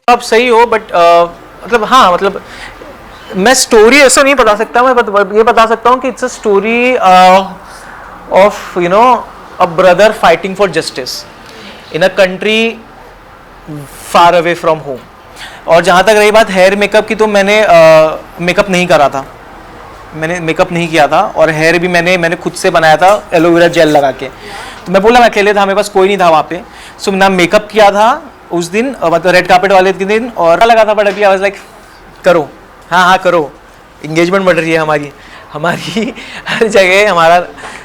आप सही हो बट मतलब हाँ मतलब मैं स्टोरी ऐसा नहीं बता सकता, मैं ये बता सकता हूँ कि it's a story of you know a brother fighting for justice in a country far away from home. और जहाँ तक रही बात हेयर मेकअप की, तो मैंने मेकअप नहीं करा था, मैंने मेकअप नहीं किया था और हेयर भी मैंने खुद से बनाया था एलोवेरा जेल लगा के। तो मैं बोला मैं अकेले था, मेरे पास कोई नहीं था वहाँ पे, सो ना मेकअप किया था उस दिन मतलब रेड कार्पेट वाले दिन और लगा था, बट अभी आई वाज लाइक करो, हाँ हाँ करो, इंगेजमेंट बढ़ रही है हमारी हमारी हर जगह हमारा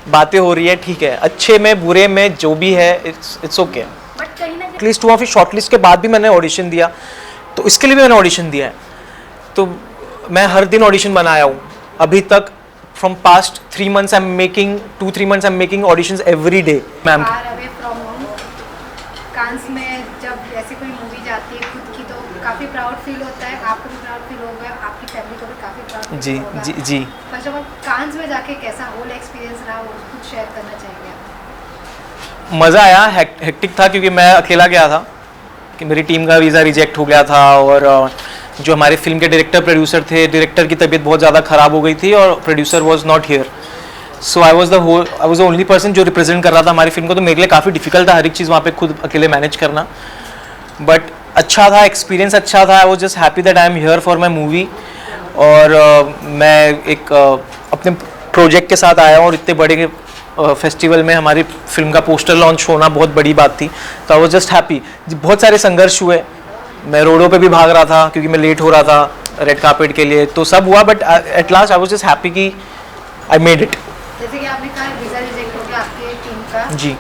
बातें हो रही है, ठीक है, अच्छे में बुरे में जो भी है इट्स ओके। एटलीस्ट हुआ, फिर शॉर्ट लिस्ट के बाद भी मैंने ऑडिशन दिया, तो इसके लिए भी मैंने ऑडिशन दिया है, तो मैं हर दिन ऑडिशन बनाया हूँ अभी तक। From past 3 months I am making 2-3 months I am making auditions every day. Ma'am Cannes में जब ऐसी कोई मूवी जाती है खुद की, तो काफ़ी प्राउड फील होता है, आपको भी प्राउड फील होगा, आपकी फैमिली को भी काफ़ी प्राउड जी होगा। जी जी। फर्स्ट ऑफ ऑल कांस में जाके कैसा होल एक्सपीरियंस रहा, वो कुछ शेयर करना चाहेंगे आप? मज़ा आया, हेक्टिक था क्योंकि मैं अकेला गया था, कि मेरी टीम का वीज़ा रिजेक्ट हो गया था और जो हमारे फिल्म के डायरेक्टर प्रोड्यूसर थे, डायरेक्टर की तबीयत बहुत ज़्यादा ख़राब हो गई थी और producer was not here, so I was the only person जो रिप्रेजेंट कर रहा था हमारी फिल्म को। तो मेरे लिए काफ़ी डिफिकल्ट था हर एक चीज़ वहाँ पे खुद अकेले मैनेज करना, बट अच्छा था, एक्सपीरियंस अच्छा था। I was just happy that I am here for my movie. और मैं एक अपने प्रोजेक्ट के साथ आया हूँ और इतने बड़े फेस्टिवल में हमारी फिल्म का पोस्टर लॉन्च होना बहुत बड़ी बात थी, तो आई वाज जस्ट हैप्पी। बहुत सारे संघर्ष हुए, मैं रोडों पे भी भाग रहा था क्योंकि मैं लेट हो रहा था रेड कार्पेट के लिए, तो सब हुआ, but at last I was just happy कि आई मेड इट। जैसे कि आपने कहा वीज़ा रिजेक्ट हो गया आपकी टीम का, जी।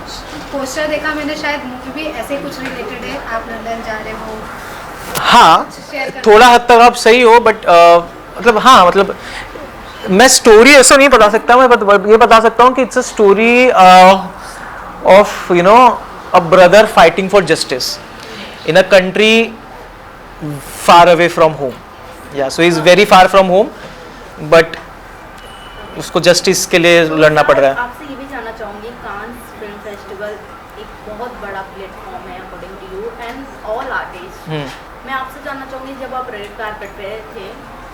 पोस्टर देखा मैंने, शायद मूवी भी ऐसे कुछ रिलेटेड है, आप लंदन जा रहे हो। हाँ, थोड़ा हद तक आप सही हो बट मतलब हाँ मतलब मैं स्टोरी ऐसा नहीं बता सकता, मैं ये बता सकता हूँ कि it's a story of you know a brother fighting for justice in a country far away from home. या so is very far from home, but उसको जस्टिस के लिए लड़ना पड़ रहा है। आपसे ये भी जानना चाहूँगी, कांस फिल्म फेस्टिवल एक बहुत बड़ा प्लेटफॉर्म है according to you and all artist. मैं आपसे जानना चाहूँगी, जब आप रेड कार्पेट पे थे,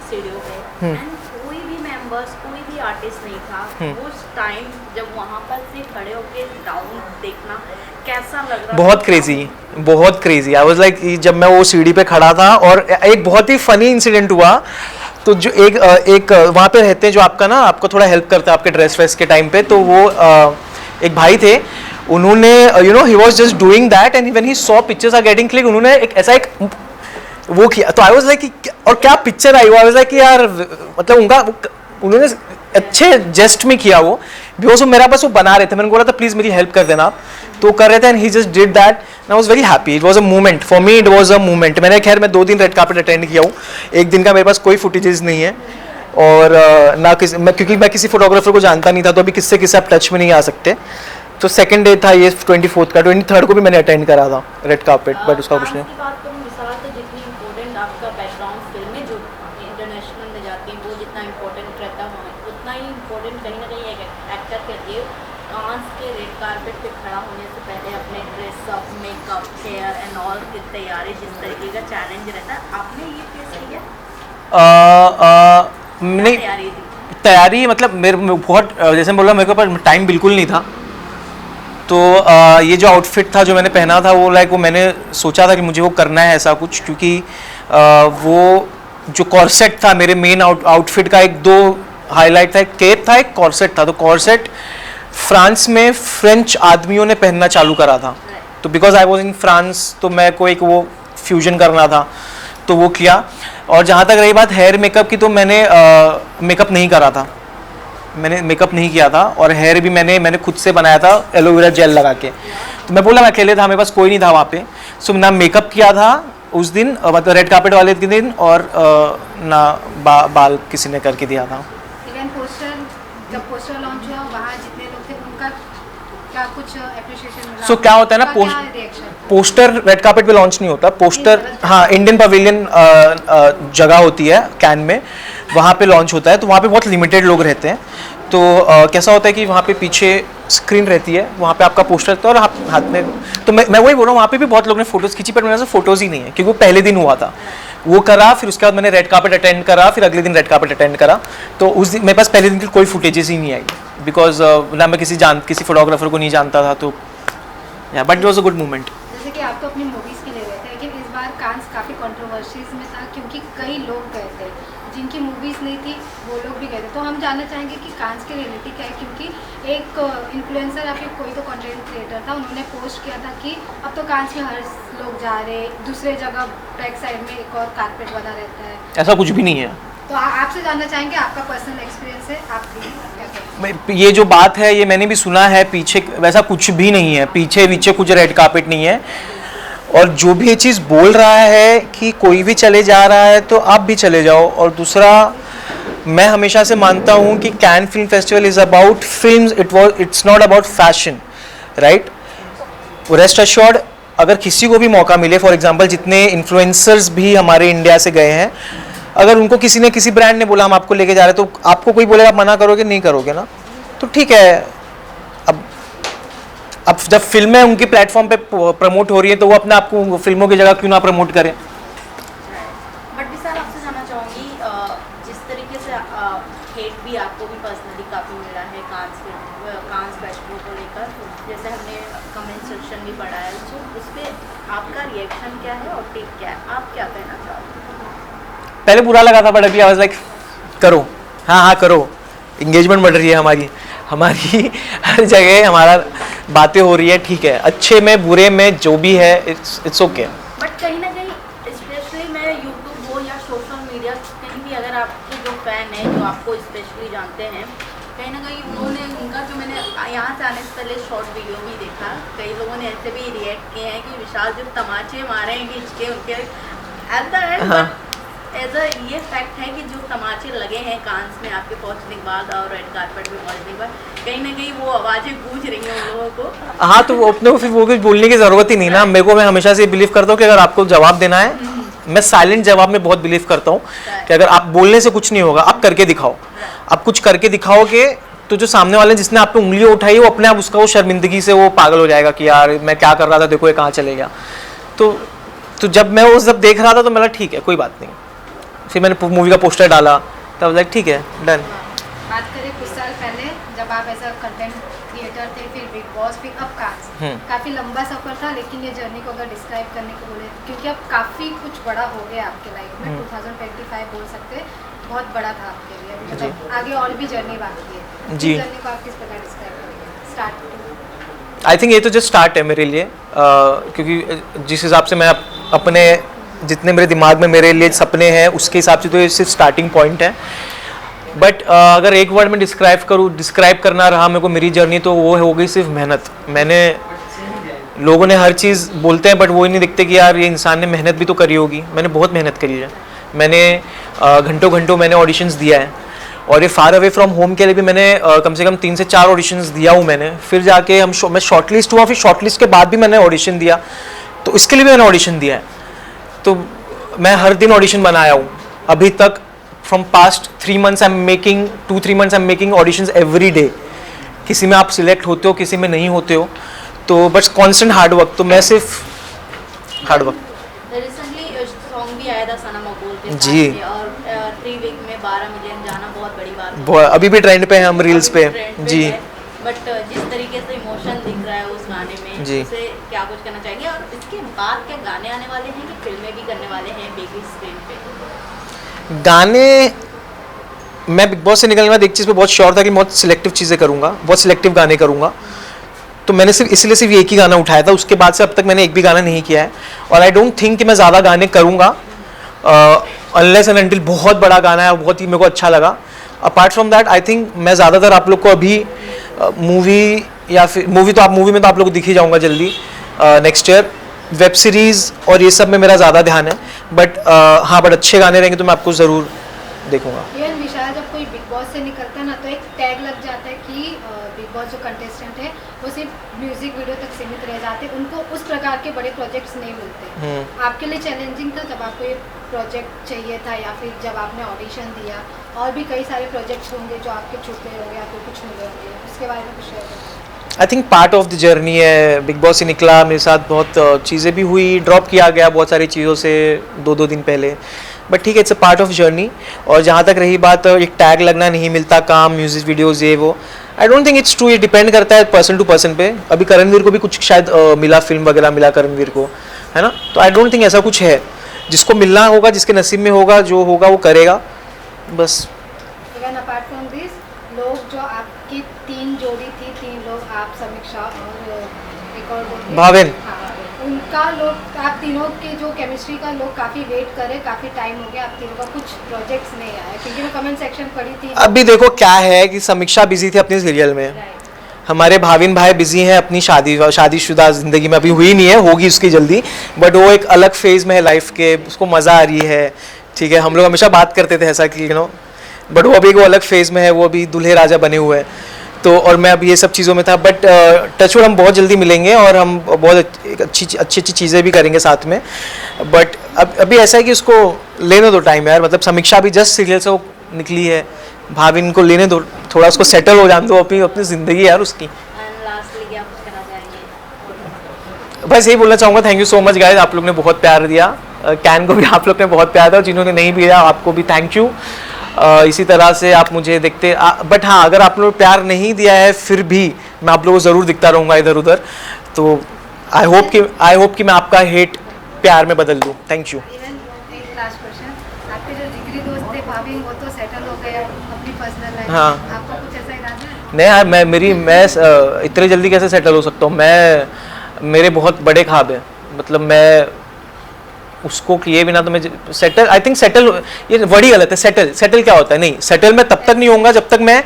सीढ़ियों पे, एंड कोई भी मेंबर्स, कोई भी आर्टिस्ट नहीं था, उस टाइम जब वहाँ पर से खड़े होके डाउन देखना कैसा लग रहा? बहुत क्रेजी, बहुत क्रेजी। आई वाज लाइक, जब मैं वो सीढ़ी पे खड़ा था और एक बहुत ही फनी इंसिडेंट हुआ, तो जो एक वहाँ पे रहते हैं जो आपका ना, आपको थोड़ा हेल्प करता है आपके ड्रेस वेस के टाइम पे, तो वो एक भाई थे, उन्होंने you know he was just doing that and when he saw pictures are getting click, उन्होंने एक ऐसा एक वो किया, तो आई वाज लाइक और क्या picture I, I was like यार मतलब उन्होंने अच्छे जेस्ट में किया वो, बिकॉज वो मेरा बस वो बना रहे थे, मैंने बोला था प्लीज़ मेरी हेल्प कर देना आप, तो कर रहे थे and he just did that and I was very happy. It was a movement for me, it was a movement. मैंने खैर मैं 2 दिन रेड कार्पेट अटेंड किया हूँ, एक दिन का मेरे पास कोई फुटेजेस नहीं है और ना क्योंकि मैं किसी फोटोग्राफर को जानता नहीं था, तो अभी किससे आप टच में नहीं आ सकते। तो सेकंड डे था ये 24 का, 23rd को भी मैंने अटेंड करा था रेड कार्पेट, बट उसका कुछ नहीं। नहीं, तैयारी मतलब मेरे बहुत जैसे मैं बोला, मेरे पास टाइम बिल्कुल नहीं था, तो ये जो आउटफिट था जो मैंने पहना था वो वो मैंने सोचा था कि मुझे वो करना है ऐसा कुछ, क्योंकि वो जो कॉर्सेट था मेरे मेन आउटफिट का, 2 हाईलाइट था, एक केप था, एक कॉर्सेट था। तो कॉर्सेट फ्रांस में फ्रेंच आदमियों ने पहनना चालू करा था, तो because I was in France, तो मैं को एक वो फ्यूजन करना था, तो वो किया। और जहाँ तक रही बात हेयर मेकअप की, तो मैंने मेकअप नहीं करा था, मैंने मेकअप नहीं किया था और हेयर भी मैंने खुद से बनाया था एलोवेरा जेल लगा के। तो मैं बोला मैं अकेले था, मेरे पास कोई नहीं था वहाँ पे, सो ना मेकअप किया था उस दिन मतलब रेड कार्पेट वाले दिन और ना बाल किसी ने करके दिया था। इवन पोस्टर, जब पोस्टर लॉन्च हुआ वहाँ जितने लोग थे उनका क्या कुछ एप्रिशिएशन मिला? सो क्या होता है ना, पोस्टर रेड कार्पेट पे लॉन्च नहीं होता, पोस्टर हाँ इंडियन पवेलियन जगह होती है कैन में, वहाँ पे लॉन्च होता है, तो वहाँ पे बहुत लिमिटेड लोग रहते हैं, तो कैसा होता है कि वहाँ पे पीछे स्क्रीन रहती है, वहाँ पे आपका पोस्टर रहता है और हाथ में, तो मैं वही बोल रहा हूँ, वहाँ पे भी बहुत लोगों ने फोटोज़ खींची, पर मेरे से फोटोज़ ही नहीं है क्योंकि वो पहले दिन हुआ था। वो करा, फिर उसके बाद मैंने रेड कार्पेट अटेंड करा, फिर अगले दिन रेड कार्पेट अटेंड करा, तो उस दिन मेरे पास पहले दिन की कोई फुटेजेस ही नहीं आई, बिकॉज ना मैं किसी फोटोग्राफर को नहीं जानता था, तो या but it was a good moment. जैसे कि आप तो अपनी मूवीज़ के लिए गए थे, लेकिन इस बार कांस काफ़ी कंट्रोवर्सीज में था क्योंकि कई लोग गए थे जिनकी मूवीज़ नहीं थी, वो लोग भी गए थे। तो हम जानना चाहेंगे कि कांस की रियलिटी क्या है, क्योंकि एक इन्फ्लुएंसर या फिर कोई तो कंटेंट क्रिएटर था, उन्होंने पोस्ट किया था कि अब तो कांस में हर लोग जा रहे, दूसरे जगह बैक साइड में एक और कारपेट बना रहता है। ऐसा कुछ भी नहीं है। तो आपसे जानना चाहेंगे, आपका पर्सनल एक्सपीरियंस है, आप क्या कहते हैं? ये जो बात है ये मैंने भी सुना है, पीछे वैसा कुछ भी नहीं है, पीछे कुछ रेड कार्पेट नहीं है, और जो भी ये चीज़ बोल रहा है कि कोई भी चले जा रहा है तो आप भी चले जाओ। और दूसरा, मैं हमेशा से मानता हूँ कि can film festival is about films, it's not about fashion, right. Rest assured, अगर किसी को भी मौका मिले, फॉर एग्जांपल जितने इन्फ्लुएंसर्स भी हमारे इंडिया से गए हैं, अगर उनको किसी ब्रांड ने बोला हम आपको लेके जा रहे हैं, तो आपको कोई बोलेगा आप मना करोगे? नहीं करोगे ना, तो ठीक है। अब जब फिल्में उनकी प्लेटफॉर्म पे प्रमोट हो रही है तो वो अपने आप को फिल्मों की जगह क्यों ना प्रमोट करें। बट विशाल, आपसे जानना चाहूँगी, जिस तरीके से हेट भी आपको भी पर्सनली काफ़ी मिला है कांस फेस्टिवल को लेकर, जैसे हमने कमेंट सेक्शन भी पढ़ा है, सो उस पर आपका रिएक्शन क्या है और टेक क्या है, आप क्या कहना चाहोगे? पहले बुरा लगा था, बट अभी आवाज लाइक करो, हाँ करो, इंगेजमेंट बढ़ रही है हमारी हर जगह हमारा बातें हो रही है, ठीक है, अच्छे में बुरे में जो भी है, इट्स ओके। बट कहीं ना कहीं स्पेशली मैं यूट्यूब हो या सोशल मीडिया, कहीं भी अगर आपके जो फैन हैं जो आपको स्पेशली जानते हैं, कहीं ना कहीं उन्होंने उनका जो मैंने यहाँ से आने से पहले शॉर्ट वीडियो भी देखा, कई लोगों ने ऐसे भी रिएक्ट किए हैं कि विशाल जो तमाचे मारे हैं खींच के उनके at the end, as a ये फैक्ट है कि जो तमाचे लगे हैं कांस में आपके पहुंचने के बाद और रेड कार्पेट में पहुंचने के बाद, कहीं ना कहीं वो आवाज़ें गूंज रही हैं उन लोगों को। हाँ, तो अपने को फिर वो कुछ बोलने की ज़रूरत ही नहीं ना। मैं हमेशा से बिलीव करता हूँ कि अगर आपको जवाब देना है, मैं साइलेंट जवाब में बहुत बिलीव करता हूँ कि अगर आप बोलने से कुछ नहीं होगा, आप करके दिखाओ। आप कुछ करके दिखाओगे तो जो सामने वाले जिसने आप पे उंगली उठाई वो अपने आप उसका वो शर्मिंदगी से वो पागल हो जाएगा कि यार मैं क्या कर रहा था, देखो ये कहाँ चले गया। तो जब मैं वो सब देख रहा था तो मैं लगा ठीक है, कोई बात नहीं। फिर मैंने मूवी का पोस्टर डाला, तब लाइक ठीक है, डन। बात करें कुछ साल पहले जब आप ऐसा कंटेंट क्रिएटर थे, फिर बिग बॉस, फिर अब कांस, काफ़ी लंबा सफर था, लेकिन ये जर्नी को अगर डिस्क्राइब करने को बोले, क्योंकि अब काफ़ी कुछ बड़ा हो गया आपके लाइफ में, 2025 बोल सकते हैं, बहुत बड़ा था आपके लिए, मतलब आगे और भी जर्नी बाकी है जी। जर्नी को आप किस प्रकार डिस्क्राइब करेंगे स्टार्ट? आई थिंक ये तो जस्ट स्टार्ट है मेरे लिए, क्योंकि जिस हिसाब से मैं अपने जितने मेरे दिमाग में मेरे लिए सपने हैं उसके हिसाब से तो ये सिर्फ स्टार्टिंग पॉइंट है। बट अगर एक वर्ड में डिस्क्राइब करना रहा मेरे को मेरी जर्नी, तो वो हो गई सिर्फ मेहनत। लोगों ने हर चीज़ बोलते हैं बट वो ही नहीं दिखते कि यार ये इंसान ने मेहनत भी तो करी होगी। मैंने बहुत मेहनत करी है, मैंने घंटों मैंने ऑडिशंस दिया है, और ये फार अवे फ्रॉम होम के लिए भी मैंने कम से कम 3 से 4 ऑडिशंस दिया हूँ मैंने। फिर जाके मैं शॉर्टलिस्ट हुआ, फिर शॉर्टलिस्ट के बाद भी मैंने ऑडिशन दिया, तो इसके लिए भी मैंने ऑडिशन दिया है। तो मैं हर दिन ऑडिशन बनाया हूँ अभी तक। From past 3 months I am making 2-3 months I am making auditions every day. किसी में आप सिलेक्ट होते हो, किसी में नहीं होते हो, तो बस कांस्टेंट हार्ड वर्क। तो मैं सिर्फ हार्ड वर्क। रिसेंटली सॉन्ग भी आया था सनम अकबर के साथ जी, में, और 3 वीक में 12 मिलियन जाना बहुत बड़ी बात है। अभी भी ट्रेंड पे है हम रील्स पे जी। बट जिस तरीके से इमोशन दिख रहा है उस गाने में, जी, उसे क्या कुछ करना चाहिए, और इसके बाद क्या गाने आने वाले हैं कि फिल्में भी करने वाले हैं बिग स्क्रीन पे? गाने, मैं बिग बॉस से निकलने के बाद एक चीज़ पे बहुत श्योर था कि बहुत सिलेक्टिव चीज़ें करूँगा, बहुत सिलेक्टिव गाने करूँगा। तो मैंने सिर्फ एक ही गाना उठाया था, उसके बाद से अब तक मैंने एक भी गाना नहीं किया है। और आई डोंट थिंक कि मैं ज़्यादा गाने करूँगा अनलेस एंड अनटिल बहुत बड़ा गाना है, बहुत ही मेरे को अच्छा लगा। Apart from that I think मैं ज़्यादातर आप लोग को अभी मूवी या फिर मूवी में तो आप लोग को दिख ही जाऊँगा जल्दी नेक्स्ट ईयर। वेब सीरीज़ और ये सब में मेरा ज़्यादा ध्यान है, बट अच्छे गाने रहेंगे तो मैं आपको ज़रूर देखूँगा। ये विशाल, जब कोई बिग बॉस से निकलता है ना, तो एक टैग लग जाता है कि बिग बॉस जो कंटेस्टेंट है वो सिर्फ म्यूजिक वीडियो तक सीमित रह जाते आते हैं उनको उस प्रकार के बड़े प्रोजेक्ट्स नहीं मिलते। आपके लिए चैलेंजिंग था जब आपको ये प्रोजेक्ट चाहिए था, या फिर जब आपने ऑडिशन दिया? और भी कई सारे प्रोजेक्ट्स होंगे जो आपके छूट गए होंगे या फिर कुछ मिले होंगे, उसके बारे में कुछ शेयर करें। I think part of the journey है। बिग बॉस से निकला, मेरे साथ बहुत चीज़ें भी हुई, ड्रॉप किया गया बहुत सारी चीज़ों से 2-2 दिन पहले, बट ठीक है, it's a part of journey. और जहाँ तक रही बात एक टैग लगना नहीं मिलता, काम, म्यूजिक वीडियोज़, ये वो, I don't think it's true. ये डिपेंड करता है पर्सन टू पर्सन पे। अभी करणवीर को भी कुछ शायद मिला, फिल्म वगैरह मिला करणवीर को, है ना। तो आई डोंट थिंक ऐसा कुछ है, जिसको मिलना होगा, जिसके नसीब में होगा, जो होगा वो करेगा बस। इवन अपार्ट फ्रॉम दिस, लोग जो आपकी 3 जोड़ी थी, 3 लोग, आप, समीक्षा और एक और लोग थे, भावेन, हाँ, उनका लोग, आप तीनों के जो केमिस्ट्री का लोग काफ़ी वेट करे, काफ़ी टाइम हो गया, आप तीनों का कुछ प्रोजेक्ट्स नहीं आया, क्योंकि मैं कमेंट सेक्शन पढ़ी थी। अभी देखो क्या है कि समीक्षा बिजी थी अपनी सीरियल में, हमारे भाविन भाई बिजी हैं अपनी शादीशुदा ज़िंदगी में, अभी हुई नहीं है, होगी उसकी जल्दी, बट वो एक अलग फेज़ में है लाइफ के, उसको मज़ा आ रही है, ठीक है। हम लोग हमेशा बात करते थे ऐसा कि बट वो अभी वो अलग फेज़ में है, वो अभी दूल्हे राजा बने हुए हैं, तो और मैं अभी ये सब चीज़ों में था। बट टचवुड हम बहुत जल्दी मिलेंगे और हम बहुत अच्छी चीज़ें भी करेंगे साथ में। बट अभी ऐसा है कि उसको लेने दो टाइम यार, मतलब समीक्षा अभी जस्ट सीरियल से वो निकली है, भाविन को लेने दो थोड़ा, उसको सेटल हो जाने दो अपनी ज़िंदगी यार उसकी। एंड लास्टली क्या कुछ कहना चाहेंगे? बस यही बोलना चाहूँगा, thank you so much guys, आप लोग ने बहुत प्यार दिया, कैन को भी आप लोग ने बहुत प्यार दिया, और जिन्होंने नहीं दिया आपको भी थैंक यू। इसी तरह से आप मुझे देखते, बट हाँ, अगर आप लोग प्यार नहीं दिया है फिर भी मैं आप लोगों को ज़रूर दिखता रहूँगा इधर उधर, तो आई होप कि मैं आपका हेट प्यार में बदल दूँ। Thank you. इवन एक लास्ट क्वेश्चन, आपके जो जिगरी दोस्त थे भाभी, वो तो सेटल हो गए अपनी पर्सनल लाइफ, हाँ। आपका कुछ ऐसा इरादा है? नहीं यार, मैं इतने जल्दी कैसे सेटल हो सकता हूँ, मेरे बहुत बड़े ख्वाब हैं, मतलब मैं उसको किए बिना तो मैं सेटल, आई थिंक सेटल, ये वर्ड ही गलत है, सेटल क्या होता है, नहीं, सेटल मैं तब तक नहीं होऊंगा जब तक मैं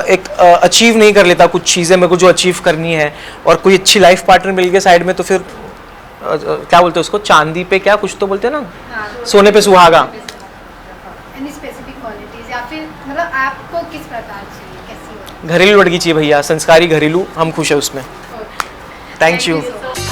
एक अचीव नहीं कर लेता कुछ चीज़ें मेरे को जो अचीव करनी है, और कोई अच्छी लाइफ पार्टनर मिल गया साइड में, तो फिर क्या बोलते हैं उसको, चांदी पे क्या कुछ तो बोलते हैं ना, हाँ, सोने पे सुहागा। एनी स्पेसिफिक क्वालिटीज, या फिर मतलब आपको किस प्रकार चाहिए, कैसी हो? घरेलू लड़की चाहिए भैया, संस्कारी घरेलू, हम खुश है उसमें। Thank you. so much.